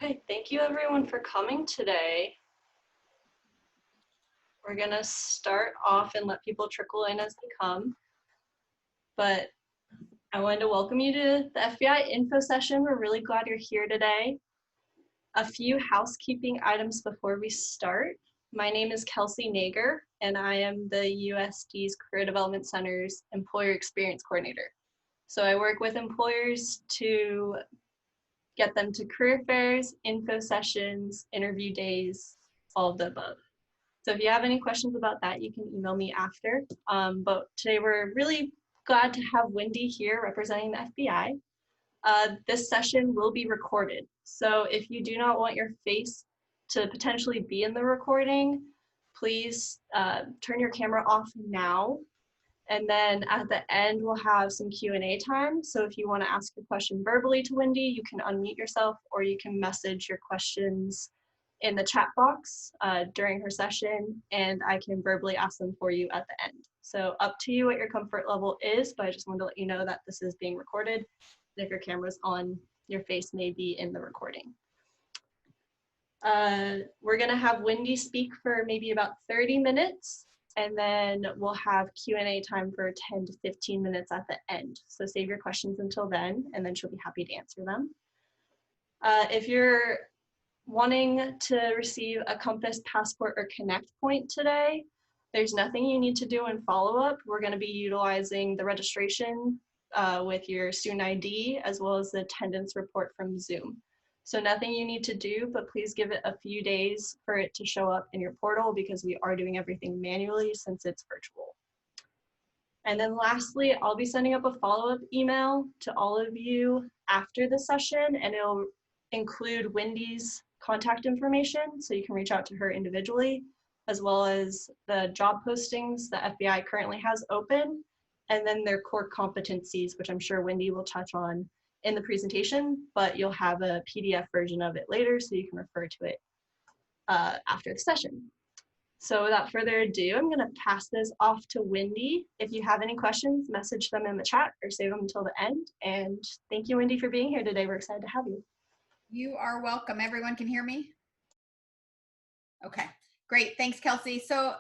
Okay, thank you everyone for coming today. We're gonna start off and let people trickle in as they come, but I wanted to welcome you to the FBI info session. We're really glad you're here today. A few housekeeping items before we start. My name is Kelsey Nager, and I am the USD's Career Development Center's Employer Experience Coordinator. So I work with employers to get them to career fairs, info sessions, interview days, all of the above. So if you have any questions about that, you can email me after. But today we're really glad to have Wendy here representing the FBI. This session will be recorded. So if you do not want your face to potentially be in the recording, please turn your camera off now. And then at the end, we'll have some Q&A time. So if you want to ask a question verbally to Wendy, you can unmute yourself, or you can message your questions in the chat box during her session, and I can verbally ask them for you at the end. So up to you what your comfort level is, but I just wanted to let you know that this is being recorded. If your camera's on, your face may be in the recording. We're gonna have Wendy speak for maybe about 30 minutes, and then we'll have Q&A time for 10 to 15 minutes at the end. So save your questions until then, and then she'll be happy to answer them. If you're wanting to receive a Compass, Passport, or Connect point today, there's nothing you need to do in follow-up. We're going to be utilizing the registration with your student ID, as well as the attendance report from Zoom. So nothing you need to do, but please give it a few days for it to show up in your portal, because we are doing everything manually since it's virtual. And then lastly, I'll be sending up a follow-up email to all of you after the session, and it'll include Wendy's contact information, so you can reach out to her individually, as well as the job postings that FBI currently has open, and then their core competencies, which I'm sure Wendy will touch on in the presentation, but you'll have a PDF version of it later, so you can refer to it after the session. So without further ado, I'm going to pass this off to Wendy. If you have any questions, message them in the chat or save them until the end. And thank you, Wendy, for being here today. We're excited to have you. You are welcome. Everyone can hear me? Okay, great. Thanks, Kelsey. So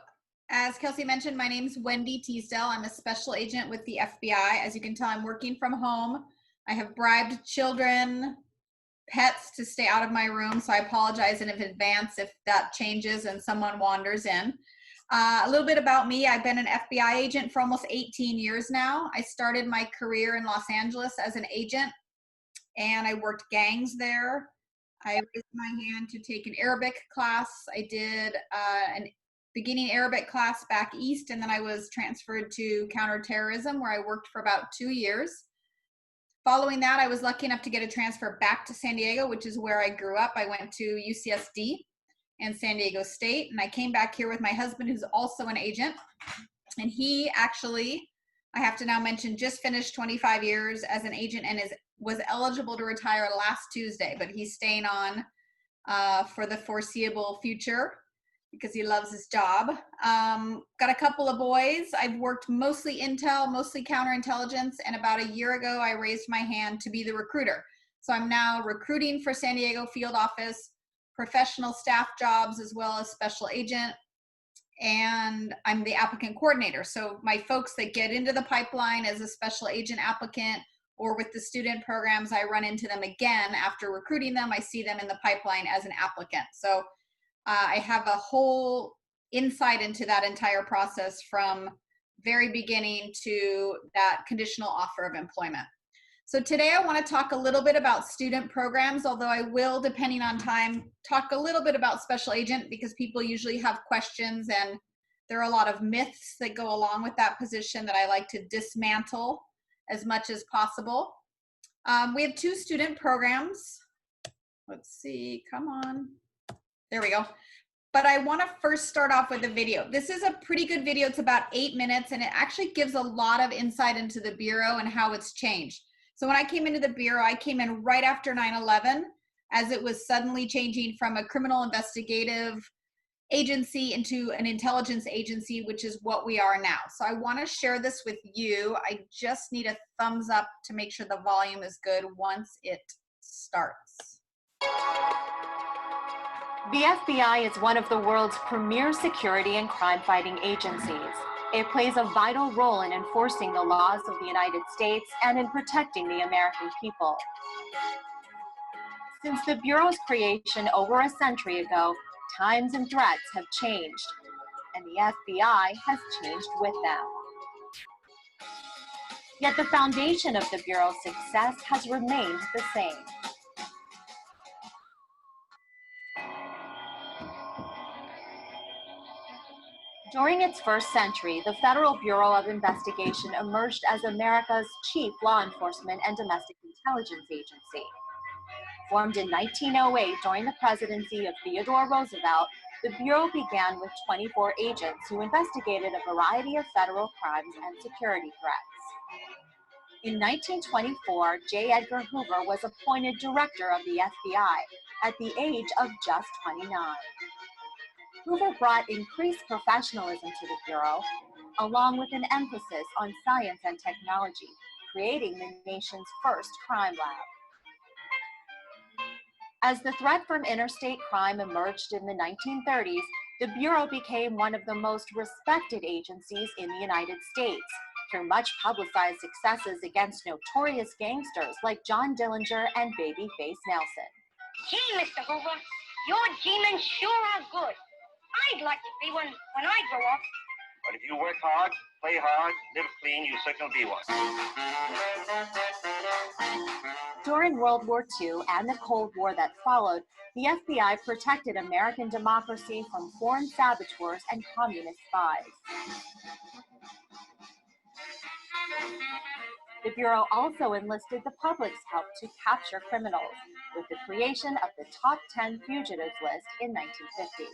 as Kelsey mentioned, my name is Wendy Teasdale. I'm a special agent with the FBI. As you can tell, I'm working from home. I have bribed children, pets to stay out of my room, so I apologize in advance if that changes and someone wanders in. A little bit about me. I've been an FBI agent for almost 18 years now. I started my career in Los Angeles as an agent, and I worked gangs there. I raised my hand to take an Arabic class. I did an beginning Arabic class back east, and then I was transferred to counterterrorism, where I worked for about 2 years. Following that, I was lucky enough to get a transfer back to San Diego, which is where I grew up. I went to UCSD and San Diego State, and I came back here with my husband, who's also an agent. And he actually, I have to now mention, just finished 25 years as an agent and was eligible to retire last Tuesday, but he's staying on for the foreseeable future because he loves his job. Got a couple of boys. I've worked mostly intel, mostly counterintelligence, and about a year ago, I raised my hand to be the recruiter. So I'm now recruiting for San Diego field office, professional staff jobs, as well as special agent, and I'm the applicant coordinator. So my folks that get into the pipeline as a special agent applicant or with the student programs, I run into them again after recruiting them. I see them in the pipeline as an applicant. So I have a whole insight into that entire process from very beginning to that conditional offer of employment. So today I want to talk a little bit about student programs, although I will, depending on time, talk a little bit about special agent because people usually have questions and there are a lot of myths that go along with that position that I like to dismantle as much as possible. We have 2 student programs. Let's see, come on. There we go. But I want to first start off with a video. This is a pretty good video. It's about 8 minutes, and it actually gives a lot of insight into the Bureau and how it's changed. So when I came into the Bureau, I came in right after 9/11, as it was suddenly changing from a criminal investigative agency into an intelligence agency, which is what we are now. So I want to share this with you. I just need a thumbs up to make sure the volume is good once it starts. The FBI is one of the world's premier security and crime-fighting agencies. It plays a vital role in enforcing the laws of the United States and in protecting the American people. Since the Bureau's creation over a century ago, times and threats have changed, and the FBI has changed with them. Yet the foundation of the Bureau's success has remained the same. During its first century, the Federal Bureau of Investigation emerged as America's chief law enforcement and domestic intelligence agency. Formed in 1908 during the presidency of Theodore Roosevelt, the Bureau began with 24 agents who investigated a variety of federal crimes and security threats. In 1924, J. Edgar Hoover was appointed director of the FBI at the age of just 29. Hoover brought increased professionalism to the Bureau, along with an emphasis on science and technology, creating the nation's first crime lab. As the threat from interstate crime emerged in the 1930s, the Bureau became one of the most respected agencies in the United States, through much publicized successes against notorious gangsters like John Dillinger and Babyface Nelson. Gee, Mr. Hoover, your demons sure are good. I'd like to be one when I grow up. But if you work hard, play hard, live clean, you certainly will be one. During World War II and the Cold War that followed, the FBI protected American democracy from foreign saboteurs and communist spies. The Bureau also enlisted the public's help to capture criminals, with the creation of the Top 10 Fugitives List in 1950.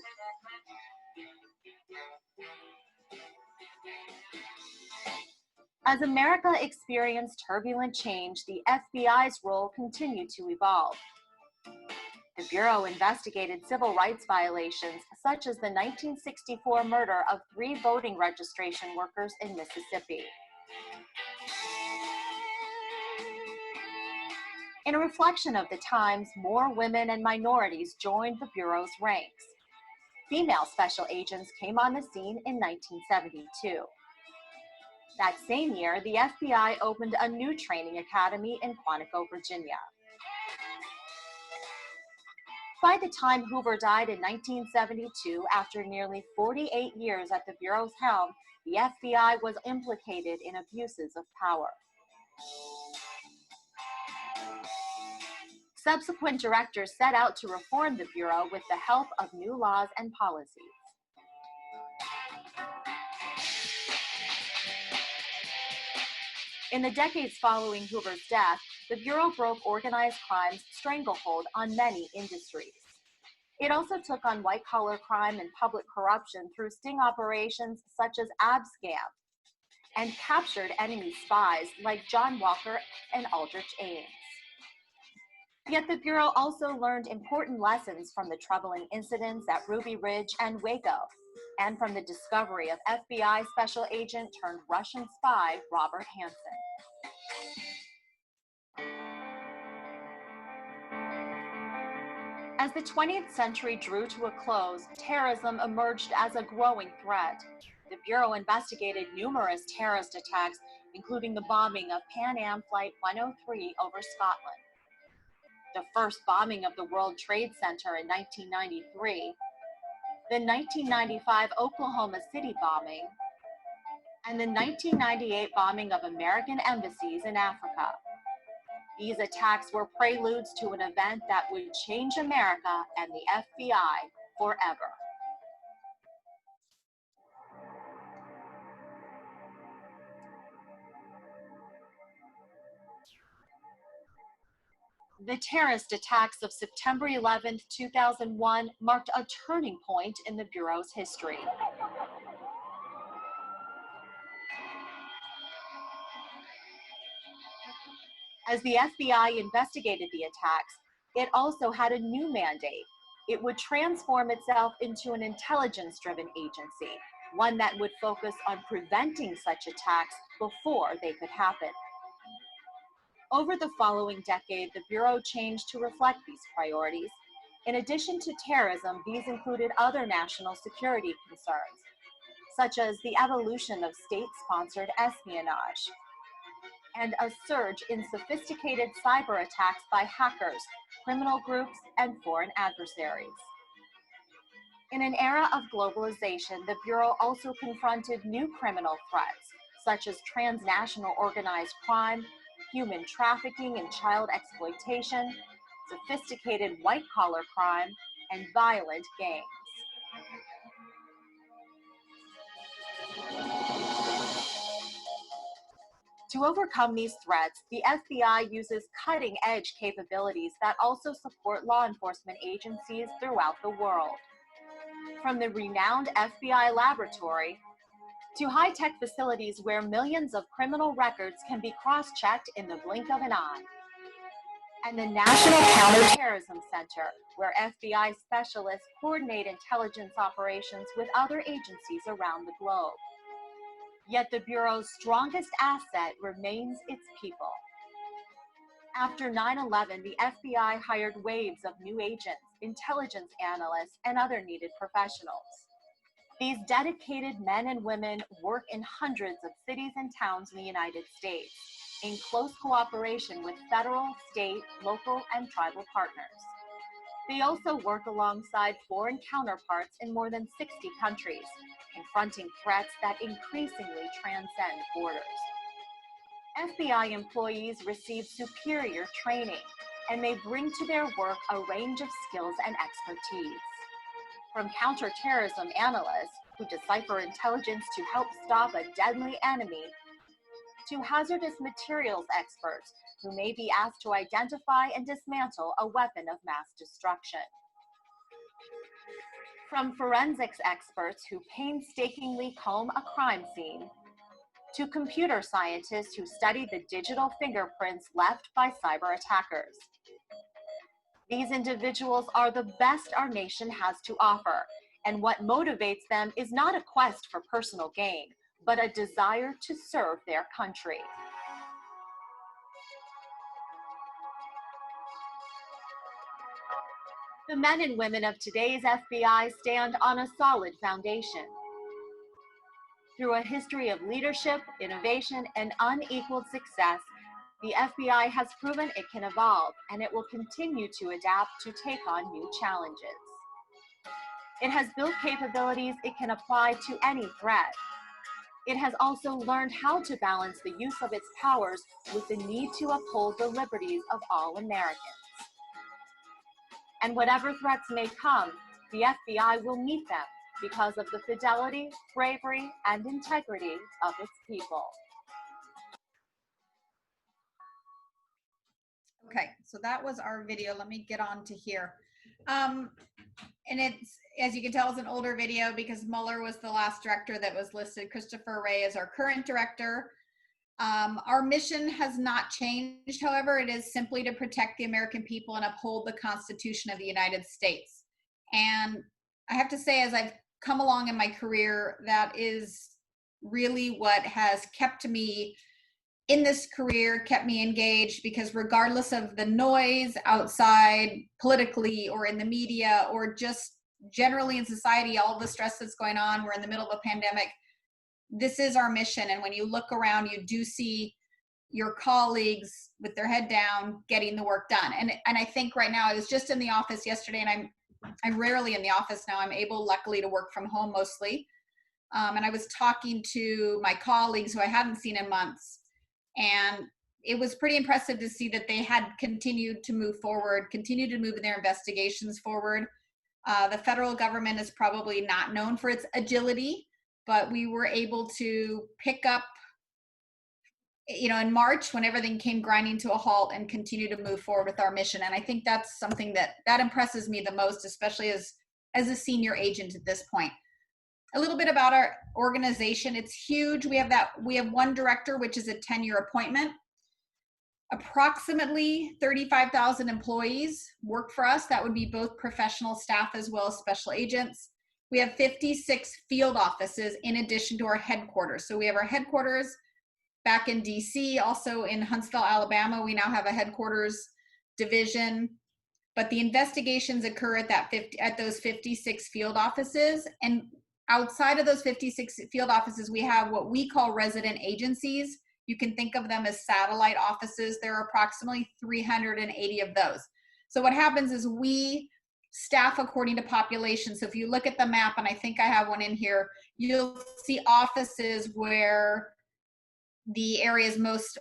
As America experienced turbulent change, the FBI's role continued to evolve. The Bureau investigated civil rights violations, such as the 1964 murder of 3 voting registration workers in Mississippi. In a reflection of the times, more women and minorities joined the Bureau's ranks. Female special agents came on the scene in 1972. That same year, the FBI opened a new training academy in Quantico, Virginia. By the time Hoover died in 1972, after nearly 48 years at the Bureau's helm, the FBI was implicated in abuses of power. Subsequent directors set out to reform the Bureau with the help of new laws and policies. In the decades following Hoover's death, the Bureau broke organized crime's stranglehold on many industries. It also took on white-collar crime and public corruption through sting operations such as Abscam, and captured enemy spies like John Walker and Aldrich Ames. Yet the Bureau also learned important lessons from the troubling incidents at Ruby Ridge and Waco, and from the discovery of FBI Special Agent turned Russian spy Robert Hansen. As the 20th century drew to a close, terrorism emerged as a growing threat. The Bureau investigated numerous terrorist attacks, including the bombing of Pan Am Flight 103 over Scotland, the first bombing of the World Trade Center in 1993, the 1995 Oklahoma City bombing, and the 1998 bombing of American embassies in Africa. These attacks were preludes to an event that would change America and the FBI forever. The terrorist attacks of September 11, 2001 marked a turning point in the Bureau's history. As the FBI investigated the attacks, it also had a new mandate. It would transform itself into an intelligence-driven agency, one that would focus on preventing such attacks before they could happen. Over the following decade, the Bureau changed to reflect these priorities. In addition to terrorism, these included other national security concerns, such as the evolution of state-sponsored espionage and a surge in sophisticated cyber attacks by hackers, criminal groups, and foreign adversaries. In an era of globalization, the Bureau also confronted new criminal threats, such as transnational organized crime, human trafficking and child exploitation, sophisticated white-collar crime, and violent gangs. To overcome these threats, the FBI uses cutting-edge capabilities that also support law enforcement agencies throughout the world. From the renowned FBI laboratory to high-tech facilities where millions of criminal records can be cross-checked in the blink of an eye, and the National Counterterrorism Center, where FBI specialists coordinate intelligence operations with other agencies around the globe. Yet the Bureau's strongest asset remains its people. After 9/11, the FBI hired waves of new agents, intelligence analysts, and other needed professionals. These dedicated men and women work in hundreds of cities and towns in the United States, in close cooperation with federal, state, local, and tribal partners. They also work alongside foreign counterparts in more than 60 countries, confronting threats that increasingly transcend borders. FBI employees receive superior training, and they bring to their work a range of skills and expertise. From counterterrorism analysts who decipher intelligence to help stop a deadly enemy, to hazardous materials experts who may be asked to identify and dismantle a weapon of mass destruction. From forensics experts who painstakingly comb a crime scene, to computer scientists who study the digital fingerprints left by cyber attackers. These individuals are the best our nation has to offer, and what motivates them is not a quest for personal gain, but a desire to serve their country. The men and women of today's FBI stand on a solid foundation. Through a history of leadership, innovation, and unequaled success, the FBI has proven it can evolve, and it will continue to adapt to take on new challenges. It has built capabilities it can apply to any threat. It has also learned how to balance the use of its powers with the need to uphold the liberties of all Americans. And whatever threats may come, the FBI will meet them because of the fidelity, bravery, and integrity of its people. Okay, so that was our video. Let me get on to here. And it's, as you can tell, it's an older video because Mueller was the last director that was listed. Christopher Wray is our current director. Our mission has not changed, however. It is simply to protect the American people and uphold the Constitution of the United States. And I have to say, as I've come along in my career, that is really what has kept me in this career, kept me engaged, because regardless of the noise outside politically or in the media or just generally in society, all the stress that's going on, we're in the middle of a pandemic, this is our mission. And when you look around, you do see your colleagues with their head down getting the work done. And I think right now, I was just in the office yesterday, and I'm rarely in the office now. I'm able, luckily, to work from home mostly. And I was talking to my colleagues who I hadn't seen in months. And it was pretty impressive to see that they had continued to move forward, continued to move their investigations forward. The federal government is probably not known for its agility, but we were able to pick up, in March when everything came grinding to a halt, and continue to move forward with our mission. And I think that's something that impresses me the most, especially as a senior agent at this point. A little bit about our organization. It's huge. We have one director, which is a 10-year appointment. Approximately 35,000 employees work for us. That would be both professional staff as well as special agents. We have 56 field offices in addition to our headquarters. So we have our headquarters, back in DC, also in Huntsville, Alabama, we now have a headquarters division. But the investigations occur at those 56 field offices. And outside of those 56 field offices, we have what we call resident agencies. You can think of them as satellite offices. There are approximately 380 of those. So what happens is we staff according to population. So if you look at the map, and I think I have one in here, you'll see offices where the area is most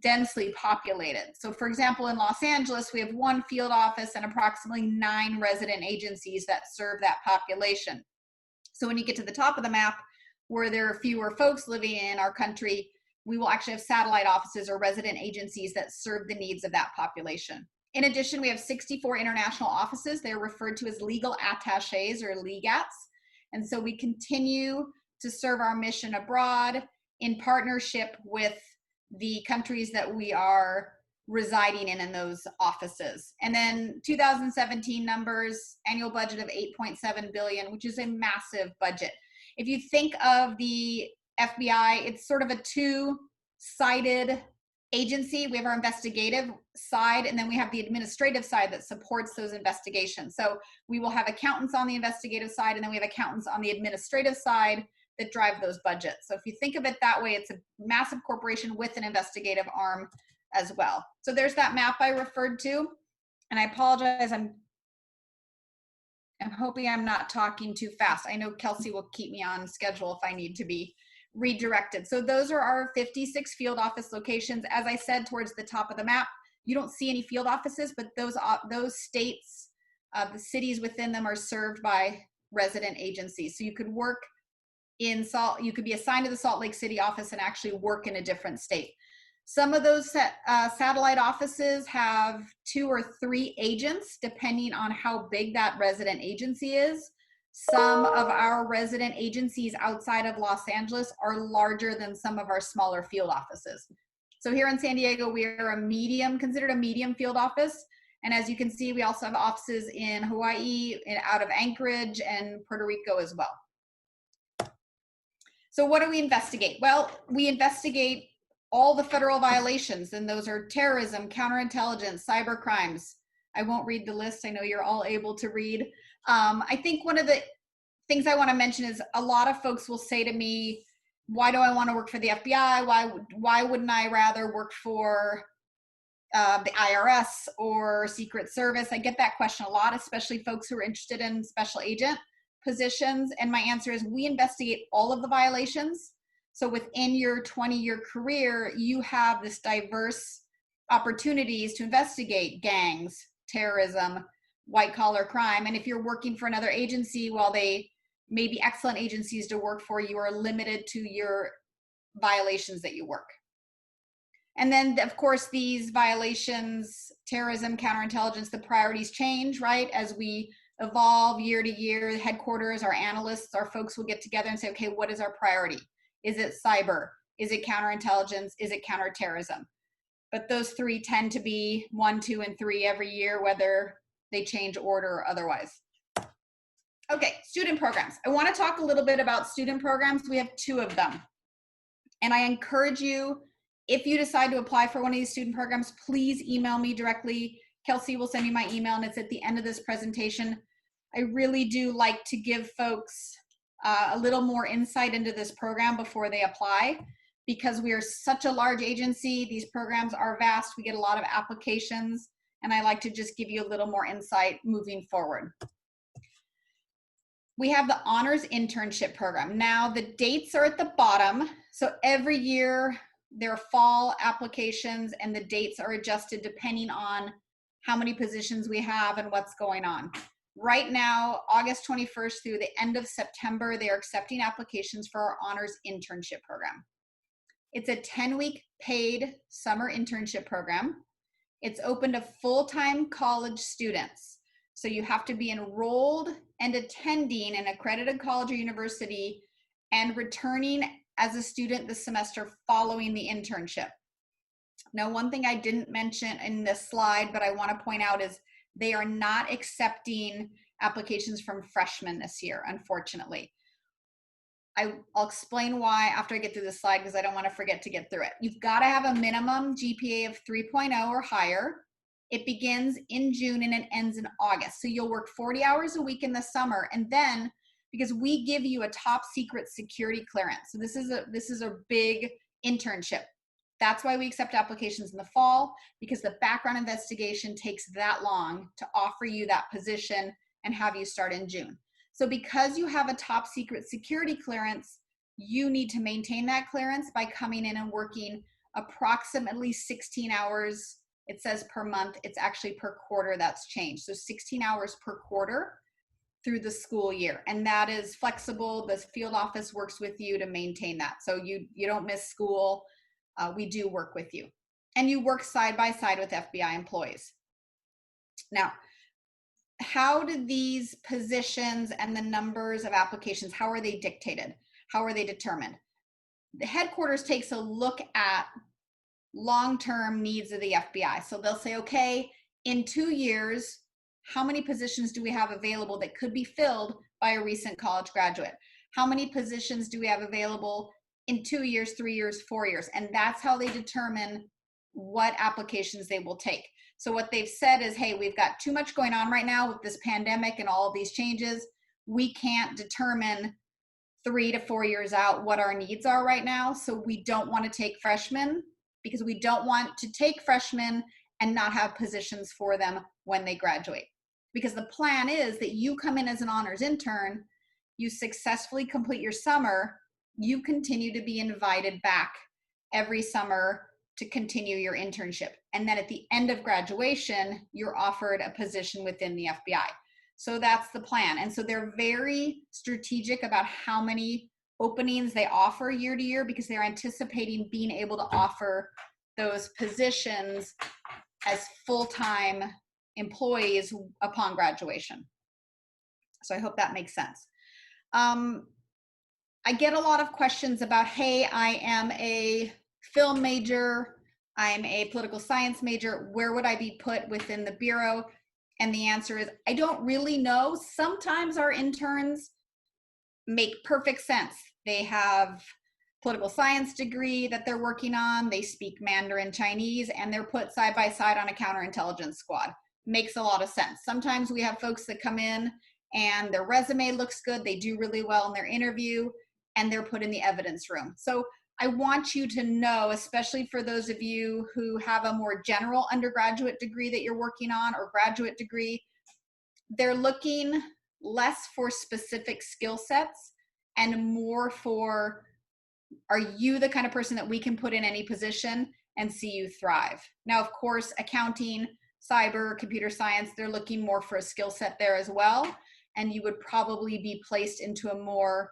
densely populated. So for example, in Los Angeles, we have 1 field office and approximately 9 resident agencies that serve that population. So when you get to the top of the map, where there are fewer folks living in our country, we will actually have satellite offices or resident agencies that serve the needs of that population. In addition, we have 64 international offices. They're referred to as legal attaches or legats. And so we continue to serve our mission abroad in partnership with the countries that we are residing in those offices. And then 2017 numbers, annual budget of $8.7 billion, which is a massive budget. If you think of the FBI, it's sort of a two-sided agency. We have our investigative side, and then we have the administrative side that supports those investigations. So we will have accountants on the investigative side, and then we have accountants on the administrative side that drive those budgets. So if you think of it that way, it's a massive corporation with an investigative arm as well. So there's that map I referred to, and I apologize, I'm hoping I'm not talking too fast. I know Kelsey will keep me on schedule if I need to be redirected. So those are our 56 field office locations. As I said, towards the top of the map, you don't see any field offices, but those states, the cities within them are served by resident agencies. So you could work you could be assigned to the Salt Lake City office and actually work in a different state. Some of those satellite offices have 2 or 3 agents, depending on how big that resident agency is. Some of our resident agencies outside of Los Angeles are larger than some of our smaller field offices. So here in San Diego, we are considered a medium field office. And as you can see, we also have offices in Hawaii, out of Anchorage, and Puerto Rico as well. So what do we investigate? Well, we investigate all the federal violations, and those are terrorism, counterintelligence, cyber crimes. I won't read the list. I know you're all able to read. I think one of the things I want to mention is a lot of folks will say to me, why do I want to work for the FBI? Why wouldn't I rather work for the IRS or Secret Service? I get that question a lot, especially folks who are interested in special agent positions. And my answer is we investigate all of the violations. So within your 20-year career, you have this diverse opportunities to investigate gangs, terrorism, white collar crime. And if you're working for another agency, while they may be excellent agencies to work for, you are limited to your violations that you work. And then of course, these violations, terrorism, counterintelligence, the priorities change, right? As we evolve year to year, headquarters, our analysts, our folks will get together and say, okay, what is our priority? Is it cyber? Is it counterintelligence? Is it counterterrorism? But those 3 tend to be 1, 2, and 3 every year, whether they change order or otherwise. Okay, student programs. I want to talk a little bit about student programs. We have 2 of them. And I encourage you, if you decide to apply for one of these student programs, please email me directly. Kelsey will send you my email, and it's at the end of this presentation. I really do like to give folks a little more insight into this program before they apply, because we are such a large agency. These programs are vast. We get a lot of applications, and I like to just give you a little more insight moving forward. We have the Honors Internship Program. Now, the dates are at the bottom. So every year there are fall applications, and the dates are adjusted depending on how many positions we have and what's going on. Right now, August 21st through the end of September, they are accepting applications for our Honors Internship Program. It's a 10-week paid summer internship program. It's open to full-time college students. So you have to be enrolled and attending an accredited college or university and returning as a student this semester following the internship. Now, one thing I didn't mention in this slide, but I want to point out is they are not accepting applications from freshmen this year, unfortunately. I'll explain why after I get through this slide because I don't want to forget to get through it. You've got to have a minimum GPA of 3.0 or higher. It begins in June and it ends in August. So you'll work 40 hours a week in the summer, and then because we give you a top secret security clearance. So this is a big internship. That's why we accept applications in the fall, because the background investigation takes that long to offer you that position and have you start in June. So because you have a top secret security clearance, you need to maintain that clearance by coming in and working approximately 16 hours. It says per month, it's actually per quarter that's changed. So 16 hours per quarter through the school year. And that is flexible. The field office works with you to maintain that. So you don't miss school. We do work with you. And you work side by side with FBI employees. Now, how do these positions and the numbers of applications, how are they dictated? How are they determined? The headquarters takes a look at long-term needs of the FBI. So they'll say, okay, in 2 years, how many positions do we have available that could be filled by a recent college graduate? How many positions do we have available in 2 years, 3 years, 4 years? And that's how they determine what applications they will take. So what they've said is, hey, we've got too much going on right now with this pandemic and all of these changes. We can't determine 3 to 4 years out what our needs are right now. So we don't want to take freshmen because we don't want to take freshmen and not have positions for them when they graduate. Because the plan is that you come in as an honors intern, you successfully complete your summer, you continue to be invited back every summer to continue your internship. And then at the end of graduation, you're offered a position within the FBI. So that's the plan. And so they're very strategic about how many openings they offer year to year because they're anticipating being able to offer those positions as full-time employees upon graduation. So I hope that makes sense. I get a lot of questions about, hey, I am a film major, I'm a political science major, where would I be put within the Bureau? And the answer is, I don't really know. Sometimes our interns make perfect sense. They have political science degree that they're working on, they speak Mandarin Chinese, and they're put side by side on a counterintelligence squad. Makes a lot of sense. Sometimes we have folks that come in and their resume looks good, they do really well in their interview, and they're put in the evidence room. So I want you to know, especially for those of you who have a more general undergraduate degree that you're working on or graduate degree, they're looking less for specific skill sets and more for, are you the kind of person that we can put in any position and see you thrive? Now, of course, accounting, cyber, computer science, they're looking more for a skill set there as well. And you would probably be placed into a more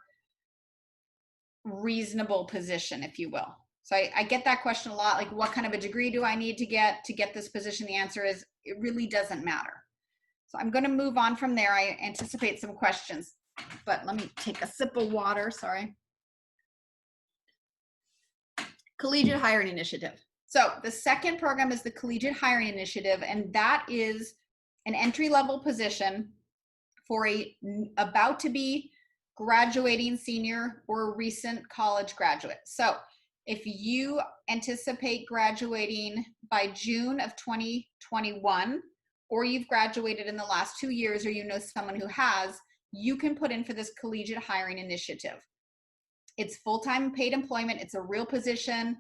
reasonable position, if you will. So I get that question a lot, like what kind of a degree do I need to get this position? The answer is, it really doesn't matter. So I'm going to move on from there. I anticipate some questions, but let me take a sip of water, sorry. Collegiate Hiring Initiative. So the second program is the Collegiate Hiring Initiative, and that is an entry-level position for a about to be graduating senior or recent college graduate. So if you anticipate graduating by June of 2021, or you've graduated in the last 2 years, or you know someone who has, you can put in for this Collegiate Hiring Initiative. It's full-time paid employment. It's a real position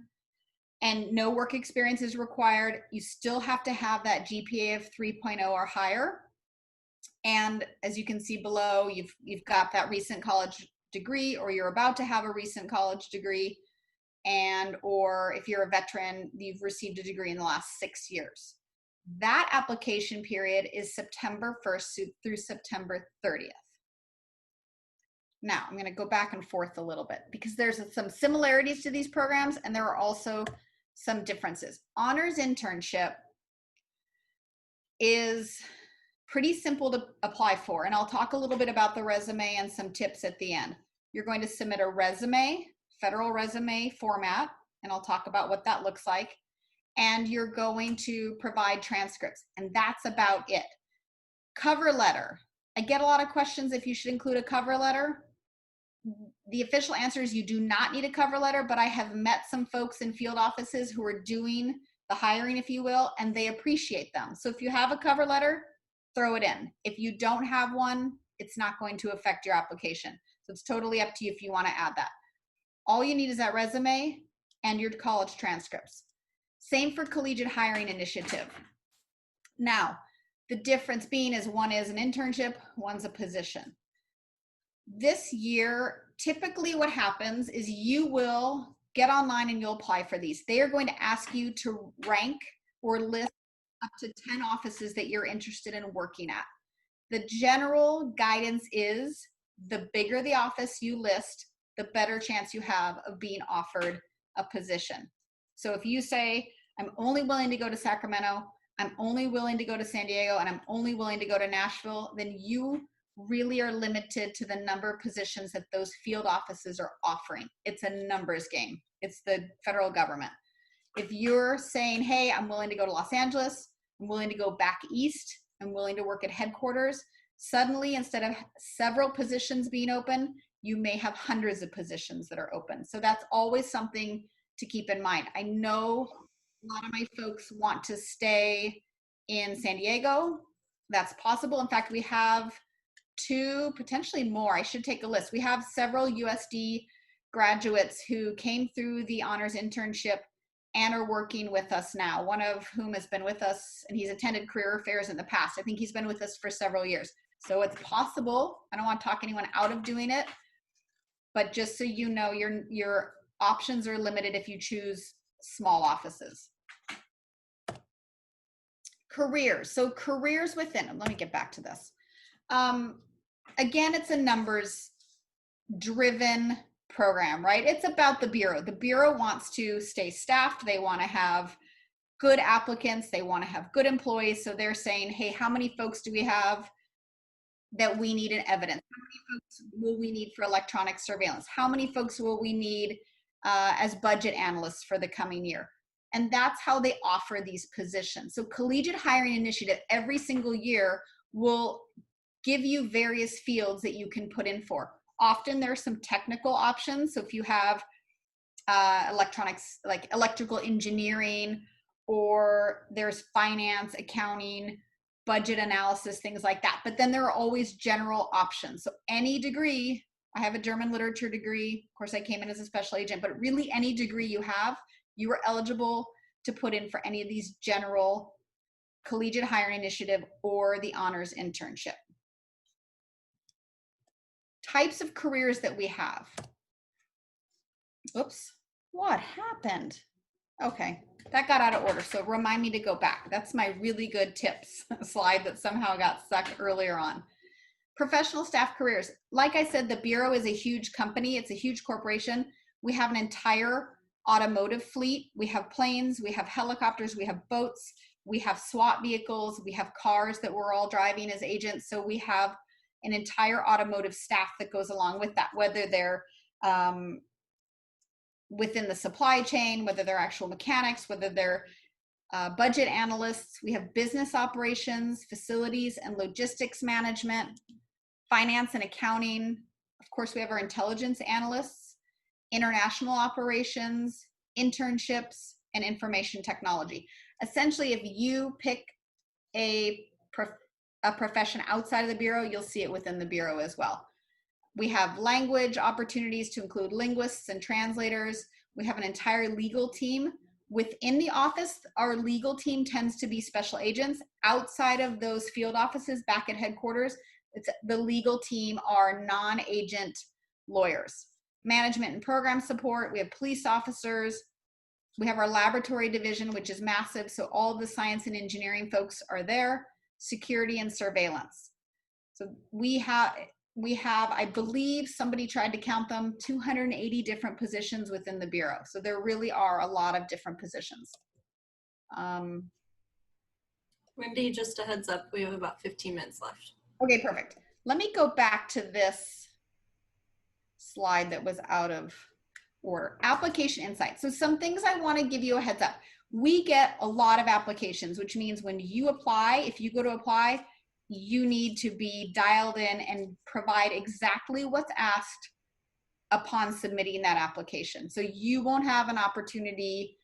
and no work experience is required. You still have to have that GPA of 3.0 or higher. And as you can see below, you've got that recent college degree, or you're about to have a recent college degree, and or if you're a veteran, you've received a degree in the last 6 years. That application period is September 1st through September 30th. Now, I'm going to go back and forth a little bit because there's some similarities to these programs and there are also some differences. Honors internship is pretty simple to apply for, and I'll talk a little bit about the resume and some tips at the end. You're going to submit a resume, federal resume format, and I'll talk about what that looks like. And you're going to provide transcripts, and that's about it. Cover letter. I get a lot of questions if you should include a cover letter. The official answer is you do not need a cover letter, but I have met some folks in field offices who are doing the hiring, if you will, and they appreciate them. So if you have a cover letter, throw it in. If you don't have one, it's not going to affect your application. So it's totally up to you if you want to add that. All you need is that resume and your college transcripts. Same for Collegiate Hiring Initiative. Now, the difference being is one is an internship, one's a position. This year, typically what happens is you will get online and you'll apply for these. They are going to ask you to rank or list up to 10 offices that you're interested in working at. The general guidance is the bigger the office you list, the better chance you have of being offered a position. So if you say, I'm only willing to go to Sacramento, I'm only willing to go to San Diego, and I'm only willing to go to Nashville, then you really are limited to the number of positions that those field offices are offering. It's a numbers game. It's the federal government. If you're saying, hey, I'm willing to go to Los Angeles, I'm willing to go back east, I'm willing to work at headquarters, suddenly instead of several positions being open, you may have hundreds of positions that are open. So that's always something to keep in mind. I know a lot of my folks want to stay in San Diego. That's possible. In fact, we have 2, potentially more. I should take a list. We have several USD graduates who came through the honors internship and are working with us now, one of whom has been with us and he's attended career fairs in the past. I think he's been with us for several years. So it's possible. I don't want to talk anyone out of doing it, but just so you know, your options are limited if you choose small offices. Careers. So careers within, let me get back to this. Again, it's a numbers driven program, right? It's about the Bureau. The Bureau wants to stay staffed. They want to have good applicants. They want to have good employees. So they're saying, hey, how many folks do we have that we need in evidence? How many folks will we need for electronic surveillance? How many folks will we need as budget analysts for the coming year? And that's how they offer these positions. So Collegiate Hiring Initiative every single year will give you various fields that you can put in for. Often there's some technical options. So if you have electronics, like electrical engineering, or there's finance, accounting, budget analysis, things like that. But then there are always general options. So any degree, I have a German literature degree. Of course, I came in as a special agent, but really any degree you have, you are eligible to put in for any of these general Collegiate Hiring Initiative or the honors internship. Types of careers that we have. Oops, what happened? Okay, that got out of order, so remind me to go back. That's my really good tips slide that somehow got stuck earlier on. Professional staff careers. Like I said, the Bureau is a huge company. It's a huge corporation. We have an entire automotive fleet. We have planes, we have helicopters, we have boats, we have SWAT vehicles, we have cars that we're all driving as agents. So we have an entire automotive staff that goes along with that, whether they're within the supply chain, whether they're actual mechanics, whether they're budget analysts. We have business operations, facilities and logistics management, finance and accounting. Of course, we have our intelligence analysts, international operations, internships, and information technology. Essentially, if you pick a profession outside of the Bureau, you'll see it within the Bureau as well. We have language opportunities to include linguists and translators. We have an entire legal team. Within the office, our legal team tends to be special agents. Outside of those field offices back at headquarters, the legal team are non-agent lawyers. Management and program support, we have police officers, we have our laboratory division, which is massive, so all the science and engineering folks are there, security and surveillance. So we have, I believe somebody tried to count them, 280 different positions within the Bureau. So there really are a lot of different positions. Wendy, just a heads up, we have about 15 minutes left. Okay, perfect. Let me go back to this slide that was out of order. Application insight. So some things I want to give you a heads up. We get a lot of applications, which means when you apply, if you go to apply, you need to be dialed in and provide exactly what's asked upon submitting that application. So you won't have an opportunity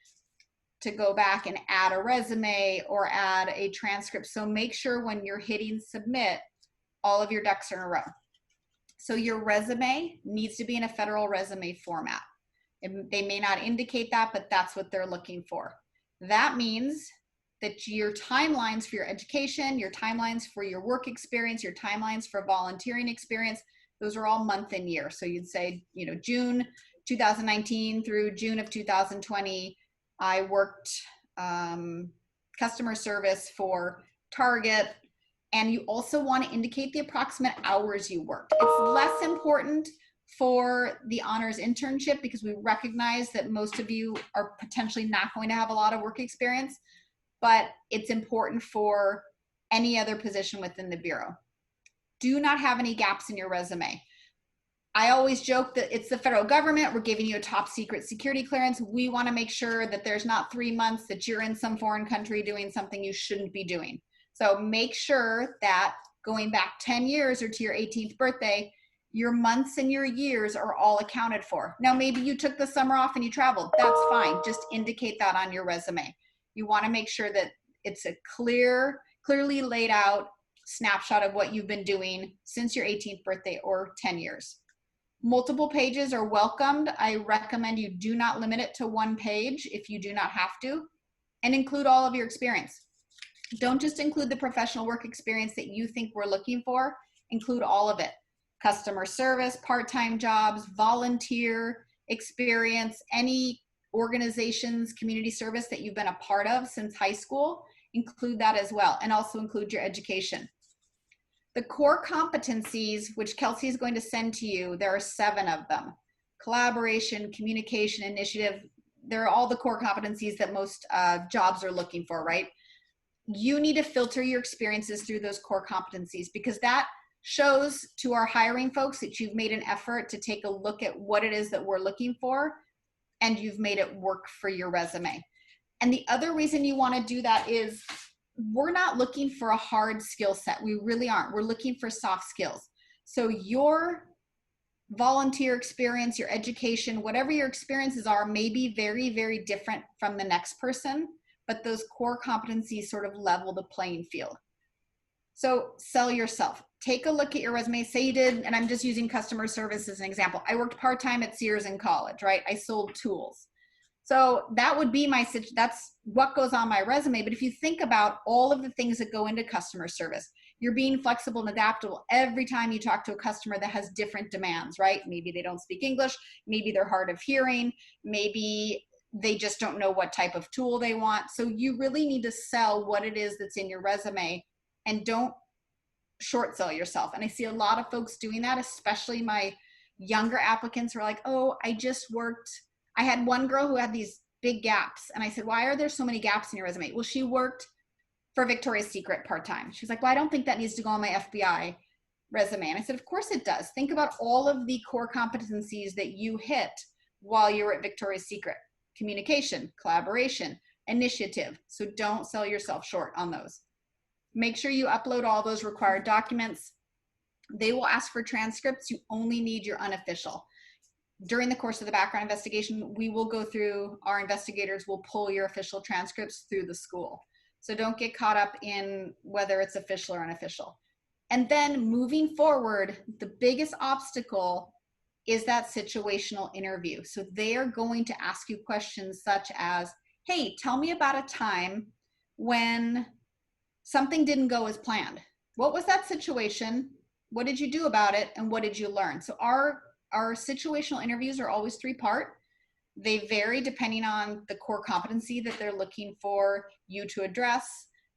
to go back and add a resume or add a transcript. So make sure when you're hitting submit, all of your ducks are in a row. So your resume needs to be in a federal resume format. They may not indicate that, but that's what they're looking for. That means that your timelines for your education, your timelines for your work experience, your timelines for volunteering experience, those are all month and year. So you'd say, you know, June 2019 through June of 2020, I worked customer service for Target. And you also want to indicate the approximate hours you worked. It's less important for the honors internship because we recognize that most of you are potentially not going to have a lot of work experience, but it's important for any other position within the Bureau. Do not have any gaps in your resume. I always joke that it's the federal government. We're giving you a top secret security clearance. We want to make sure that there's not 3 months that you're in some foreign country doing something you shouldn't be doing. So make sure that going back 10 years or to your 18th birthday, your months and your years are all accounted for. Now, maybe you took the summer off and you traveled. That's fine. Just indicate that on your resume. You want to make sure that it's a clearly laid out snapshot of what you've been doing since your 18th birthday or 10 years. Multiple pages are welcomed. I recommend you do not limit it to 1 page if you do not have to, and include all of your experience. Don't just include the professional work experience that you think we're looking for, include all of it. Customer service, part-time jobs, volunteer experience, any organizations, community service that you've been a part of since high school, include that as well, and also include your education. The core competencies, which Kelsey is going to send to you, there are 7 of them. Collaboration, communication, initiative, they're all the core competencies that most jobs are looking for, right? You need to filter your experiences through those core competencies because that shows to our hiring folks that you've made an effort to take a look at what it is that we're looking for and you've made it work for your resume. And the other reason you want to do that is we're not looking for a hard skill set. We really aren't. We're looking for soft skills. So your volunteer experience, your education, whatever your experiences are, may be very, very different from the next person, but those core competencies sort of level the playing field. So sell yourself. Take a look at your resume. Say you did, and I'm just using customer service as an example. I worked part-time at Sears in college, right? I sold tools. So that would be that's what goes on my resume. But if you think about all of the things that go into customer service, you're being flexible and adaptable every time you talk to a customer that has different demands, right? Maybe they don't speak English. Maybe they're hard of hearing. Maybe they just don't know what type of tool they want. So you really need to sell what it is that's in your resume and don't short sell yourself. And I see a lot of folks doing that, especially my younger applicants who are like, oh, I had one girl who had these big gaps. And I said, why are there so many gaps in your resume? Well, she worked for Victoria's Secret part-time. She's like, well, I don't think that needs to go on my FBI resume. And I said, of course it does. Think about all of the core competencies that you hit while you were at Victoria's Secret. Communication, collaboration, initiative. So don't sell yourself short on those. Make sure you upload all those required documents. They will ask for transcripts. You only need your unofficial. During the course of the background investigation, we will go through, our investigators will pull your official transcripts through the school. So don't get caught up in whether it's official or unofficial. And then moving forward, the biggest obstacle is that situational interview. So they are going to ask you questions such as, hey, tell me about a time when something didn't go as planned. What was that situation? What did you do about it? And what did you learn? So our situational interviews are always 3-part. They vary depending on the core competency that they're looking for you to address.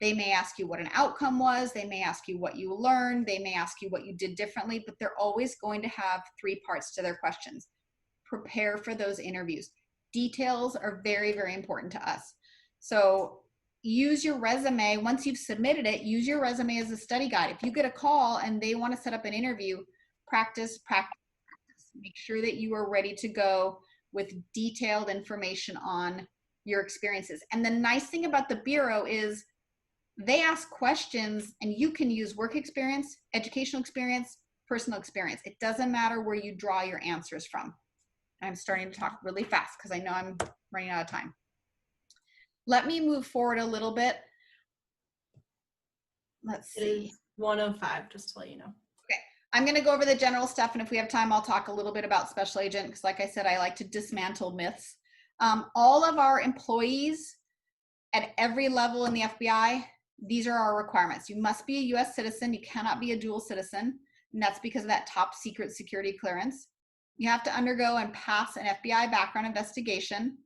They may ask you what an outcome was. They may ask you what you learned. They may ask you what you did differently, but they're always going to have 3 parts to their questions. Prepare for those interviews. Details are very, very important to us. So use your resume. Once you've submitted it, use your resume as a study guide. If you get a call and they want to set up an interview, practice. Make sure that you are ready to go with detailed information on your experiences. And the nice thing about the Bureau is they ask questions and you can use work experience, educational experience, personal experience. It doesn't matter where you draw your answers from. I'm starting to talk really fast because I know I'm running out of time. Let me move forward a little bit. Let's It see. is 1:05, just to let you know. Okay, I'm going to go over the general stuff, and if we have time, I'll talk a little bit about special agent because, like I said, I like to dismantle myths. All of our employees at every level in the FBI, these are our requirements. You must be a U.S. citizen. You cannot be a dual citizen, and that's because of that top secret security clearance. You have to undergo and pass an FBI background investigation.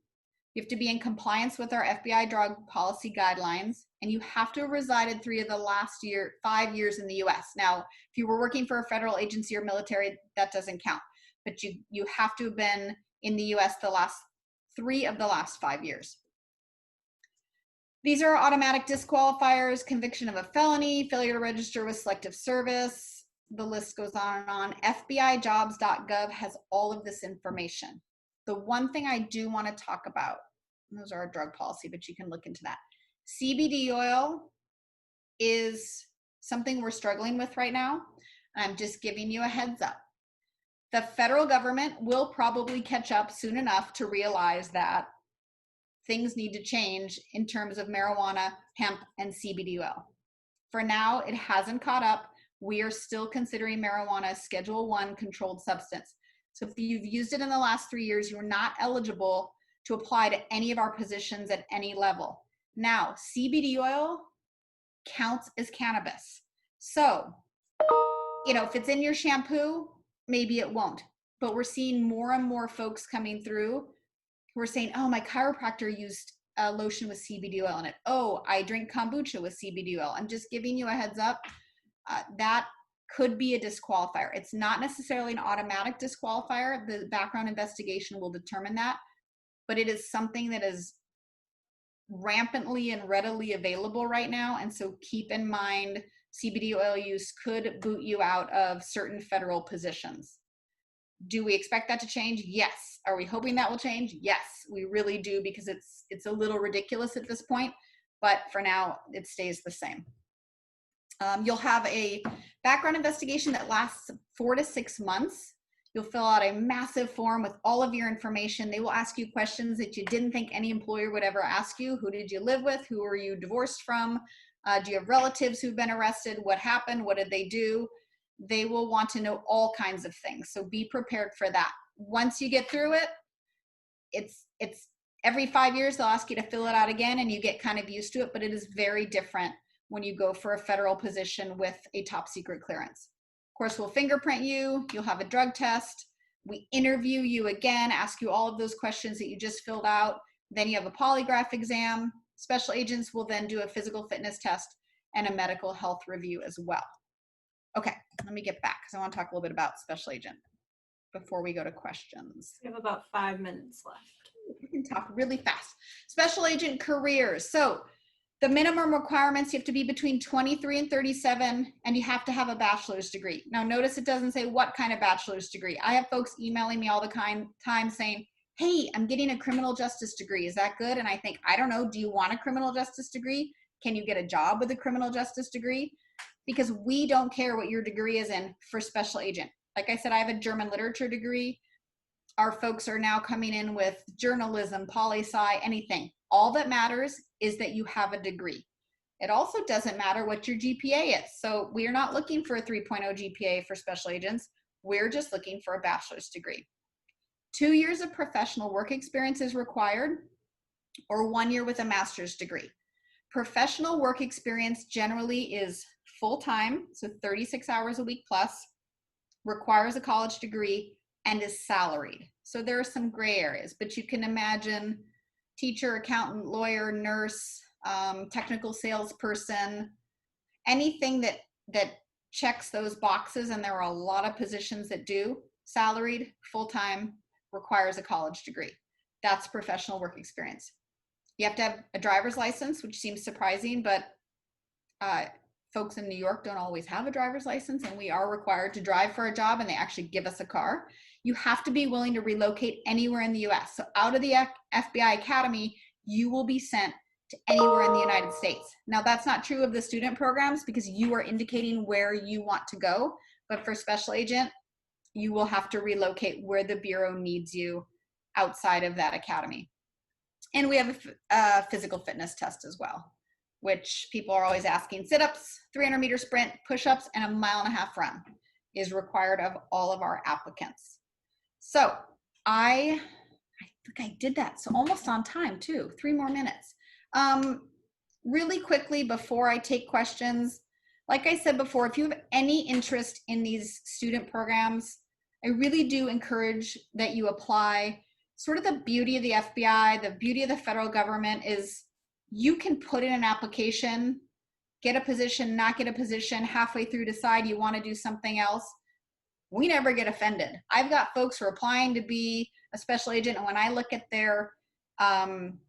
You have to be in compliance with our FBI drug policy guidelines, and you have to have resided 3 of the last 5 years in the US. Now, if you were working for a federal agency or military, that doesn't count, but you have to have been in the US the last 3 of the last 5 years. These are automatic disqualifiers: conviction of a felony, failure to register with selective service. The list goes on and on. FBIjobs.gov has all of this information. The one thing I do want to talk about, those are our drug policy, but you can look into that. CBD oil is something we're struggling with right now. I'm just giving you a heads up. The federal government will probably catch up soon enough to realize that things need to change in terms of marijuana, hemp, and CBD oil. For now, it hasn't caught up. We are still considering marijuana a Schedule 1 controlled substance. So if you've used it in the last 3 years, you're not eligible to apply to any of our positions at any level. Now, CBD oil counts as cannabis. So, if it's in your shampoo, maybe it won't. But we're seeing more and more folks coming through who are saying, oh, my chiropractor used a lotion with CBD oil in it. Oh, I drink kombucha with CBD oil. I'm just giving you a heads up. That could be a disqualifier. It's not necessarily an automatic disqualifier. The background investigation will determine that, but it is something that is rampantly and readily available right now. And so keep in mind, CBD oil use could boot you out of certain federal positions. Do we expect that to change? Yes. Are we hoping that will change? Yes, we really do, because it's a little ridiculous at this point, but for now it stays the same. You'll have a background investigation that lasts 4 to 6 months. You'll fill out a massive form with all of your information. They will ask you questions that you didn't think any employer would ever ask you. Who did you live with? Who are you divorced from? Do you have relatives who've been arrested? What happened? What did they do? They will want to know all kinds of things. So be prepared for that. Once you get through it, it's every 5 years they'll ask you to fill it out again, and you get kind of used to it, but it is very different when you go for a federal position with a top secret clearance. Of course, we'll fingerprint you, you'll have a drug test, we interview you again, ask you all of those questions that you just filled out, then you have a polygraph exam. Special agents will then do a physical fitness test and a medical health review as well. Okay, let me get back because I want to talk a little bit about special agent before we go to questions. We have about 5 minutes left. We can talk really fast. Special agent careers. So the minimum requirements, you have to be between 23 and 37, and you have to have a bachelor's degree. Now notice it doesn't say what kind of bachelor's degree. I have folks emailing me all the time saying, hey, I'm getting a criminal justice degree. Is that good? And I think, I don't know, do you want a criminal justice degree? Can you get a job with a criminal justice degree? Because we don't care what your degree is in for special agent. Like I said, I have a German literature degree. Our folks are now coming in with journalism, poli-sci, anything. All that matters is that you have a degree. It also doesn't matter what your GPA is. So we are not looking for a 3.0 GPA for special agents. We're just looking for a bachelor's degree. 2 years of professional work experience is required, or 1 year with a master's degree. Professional work experience generally is full-time, so 36 hours a week plus, requires a college degree, and is salaried. So there are some gray areas, but you can imagine teacher, accountant, lawyer, nurse, technical salesperson, anything that checks those boxes, and there are a lot of positions that do. Salaried, full-time, requires a college degree. That's professional work experience. You have to have a driver's license, which seems surprising, but folks in New York don't always have a driver's license, and we are required to drive for a job, and they actually give us a car. You have to be willing to relocate anywhere in the US. So out of the FBI Academy, you will be sent to anywhere in the United States. Now that's not true of the student programs because you are indicating where you want to go, but for special agent, you will have to relocate where the Bureau needs you outside of that academy. And we have a physical fitness test as well, which people are always asking. Sit-ups, 300-meter sprint, push-ups, and a 1.5-mile run is required of all of our applicants. So I think I did that. So almost on time too, 3 more minutes. Really quickly before I take questions, like I said before, if you have any interest in these student programs, I really do encourage that you apply. Sort of the beauty of the FBI, the beauty of the federal government is you can put in an application, get a position, not get a position, halfway through decide you want to do something else. We never get offended. I've got folks who are applying to be a special agent, and when I look at their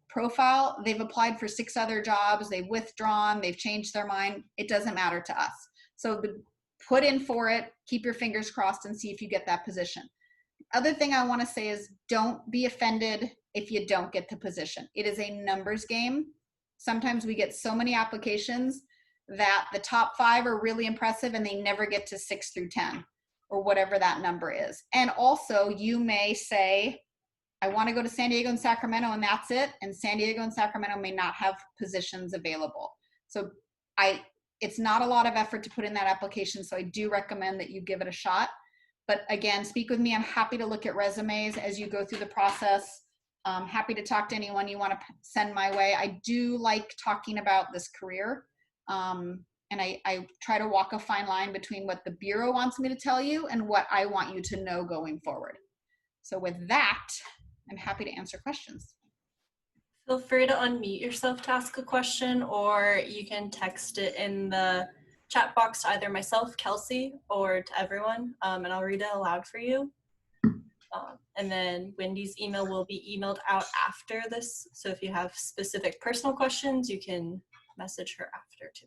profile, they've applied for 6 other jobs, they've withdrawn, they've changed their mind. It doesn't matter to us. So put in for it, keep your fingers crossed, and see if you get that position. Other thing I want to say is don't be offended if you don't get the position. It is a numbers game. Sometimes we get so many applications that the top 5 are really impressive and they never get to 6 through 10 or whatever that number is. And also you may say, I want to go to San Diego and Sacramento and that's it. And San Diego and Sacramento may not have positions available. So it's not a lot of effort to put in that application. So I do recommend that you give it a shot. But again, speak with me. I'm happy to look at resumes as you go through the process. Happy to talk to anyone you want to send my way. I do like talking about this career. And I try to walk a fine line between what the Bureau wants me to tell you and what I want you to know going forward. So with that, I'm happy to answer questions. Feel free to unmute yourself to ask a question, or you can text it in the chat box to either myself, Kelsey, or to everyone, and I'll read it aloud for you. And then Wendy's email will be emailed out after this. So if you have specific personal questions, you can message her after too.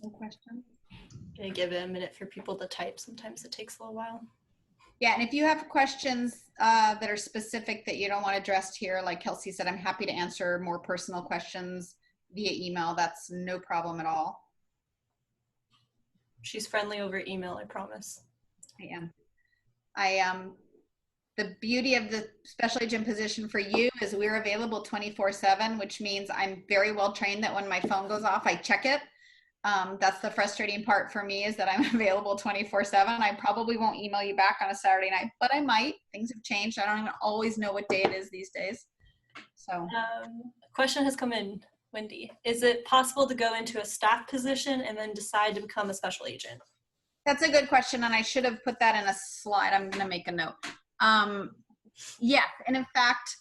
No questions? Gonna give it a minute for people to type. Sometimes it takes a little while. Yeah, and if you have questions that are specific that you don't want addressed here, like Kelsey said, I'm happy to answer more personal questions via email. That's no problem at all. She's friendly over email, I promise. I am. The beauty of the special agent position for you is we're available 24/7, which means I'm very well trained that when my phone goes off, I check it. That's the frustrating part for me, is that I'm available 24/7. I probably won't email you back on a Saturday night, but I might. Things have changed. I don't even always know what day it is these days. So A question has come in, Wendy. Is it possible to go into a staff position and then decide to become a special agent? that's a good question, and I should have put that in a slide. I'm going to make a note. Yeah, and in fact,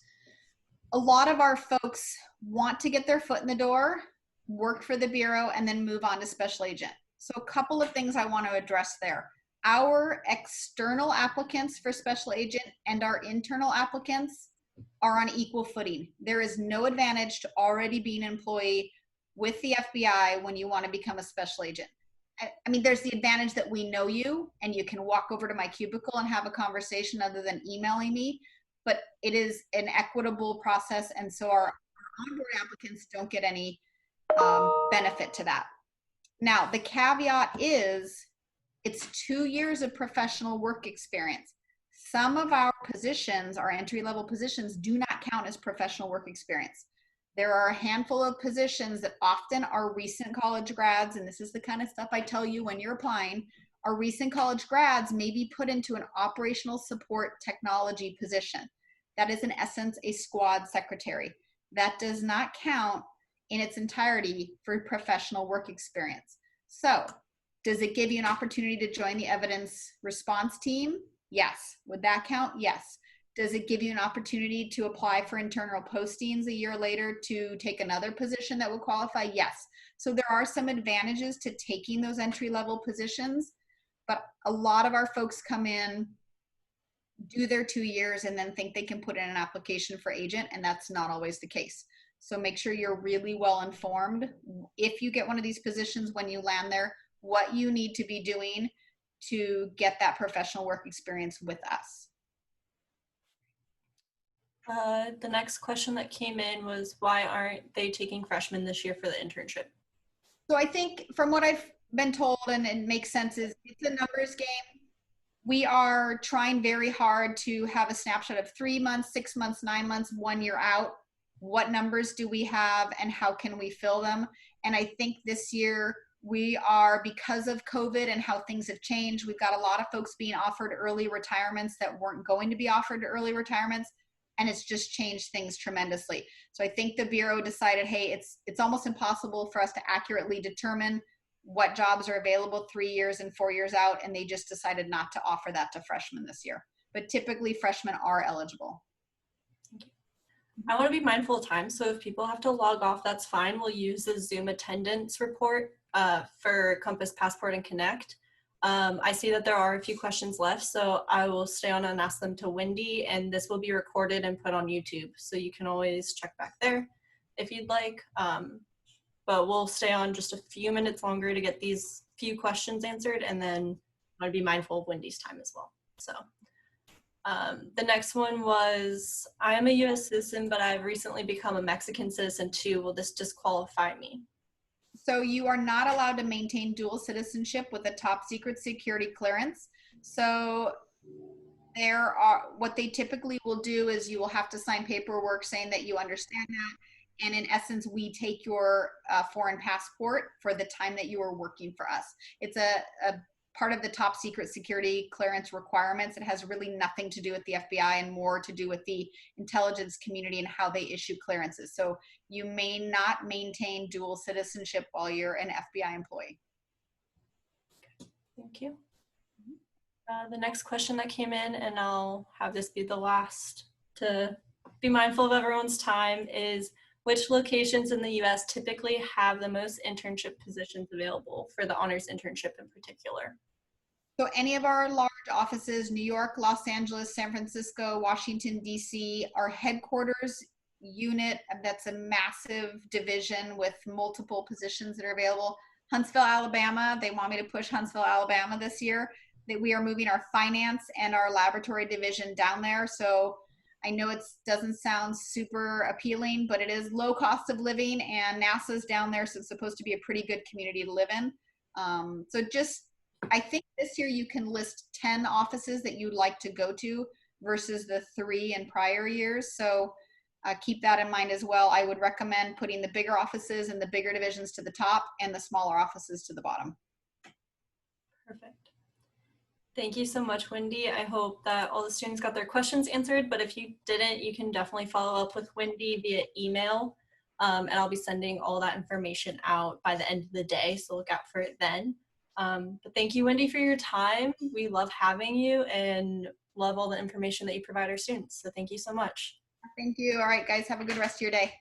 a lot of our folks want to get their foot in the door, work for the Bureau, and then move on to special agent. So a couple of things I want to address there. Our external applicants for special agent and our internal applicants are on equal footing. There is no advantage to already being an employee with the FBI when you want to become a special agent. I mean, there's the advantage that we know you and you can walk over to my cubicle and have a conversation other than emailing me, but it is an equitable process. And so our onboard applicants don't get any benefit to that. Now, the caveat is it's 2 years of professional work experience. Some of our positions, our entry-level positions, do not count as professional work experience. There are a handful of positions that often are recent college grads, and this is the kind of stuff I tell you when you're applying. Our recent college grads may be put into an operational support technology position. That is in essence a squad secretary. That does not count in its entirety for professional work experience. So does it give you an opportunity to join the evidence response team? Yes. Would that count? Yes. Does it give you an opportunity to apply for internal postings a year later to take another position that would qualify? Yes. So there are some advantages to taking those entry-level positions, but a lot of our folks come in, do their 2 years, and then think they can put in an application for agent, and that's not always the case. So make sure you're really well informed if you get one of these positions when you land there, what you need to be doing to get that professional work experience with us. The next question that came in was, why aren't they taking freshmen this year for the internship? So I think from what I've been told, and it makes sense, is it's a numbers game. We are trying very hard to have a snapshot of 3 months, 6 months, 9 months, 1 year out. What numbers do we have and how can we fill them? And I think this year we are, because of COVID and how things have changed, we've got a lot of folks being offered early retirements that weren't going to be offered early retirements. And it's just changed things tremendously. So I think the Bureau decided, hey, it's almost impossible for us to accurately determine what jobs are available 3 years and 4 years out, and they just decided not to offer that to freshmen this year. But typically freshmen are eligible. I want to be mindful of time, so if people have to log off, that's fine. We'll use the Zoom attendance report for Compass, Passport, and Connect. I see that there are a few questions left, so I will stay on and ask them to Wendy, and this will be recorded and put on YouTube, so you can always check back there if you'd like. But we'll stay on just a few minutes longer to get these few questions answered, and then I want to be mindful of Wendy's time as well. So the next one was, I am a U.S. citizen, but I've recently become a Mexican citizen too. Will this disqualify me? So you are not allowed to maintain dual citizenship with a top secret security clearance. So what they typically will do is you will have to sign paperwork saying that you understand that. And in essence, we take your foreign passport for the time that you are working for us. It's a part of the top secret security clearance requirements. It has really nothing to do with the FBI and more to do with the intelligence community and how they issue clearances. So you may not maintain dual citizenship while you're an FBI employee. Thank you. The next question that came in, and I'll have this be the last to be mindful of everyone's time, is which locations in the U.S. typically have the most internship positions available for the honors internship in particular? So any of our large offices, New York, Los Angeles, San Francisco, Washington, D.C., our headquarters unit, that's a massive division with multiple positions that are available. Huntsville, Alabama, they want me to push Huntsville, Alabama this year. That we are moving our finance and our laboratory division down there. So I know it doesn't sound super appealing, but it is low cost of living, and NASA's down there, so it's supposed to be a pretty good community to live in. I think this year you can list 10 offices that you'd like to go to versus the 3 in prior years. So keep that in mind as well. I would recommend putting the bigger offices and the bigger divisions to the top and the smaller offices to the bottom. Perfect. Thank you so much, Wendy. I hope that all the students got their questions answered, but if you didn't, you can definitely follow up with Wendy via email, and I'll be sending all that information out by the end of the day, so look out for it then. But thank you, Wendy, for your time. We love having you and love all the information that you provide our students, so thank you so much. Thank you. All right, guys, have a good rest of your day.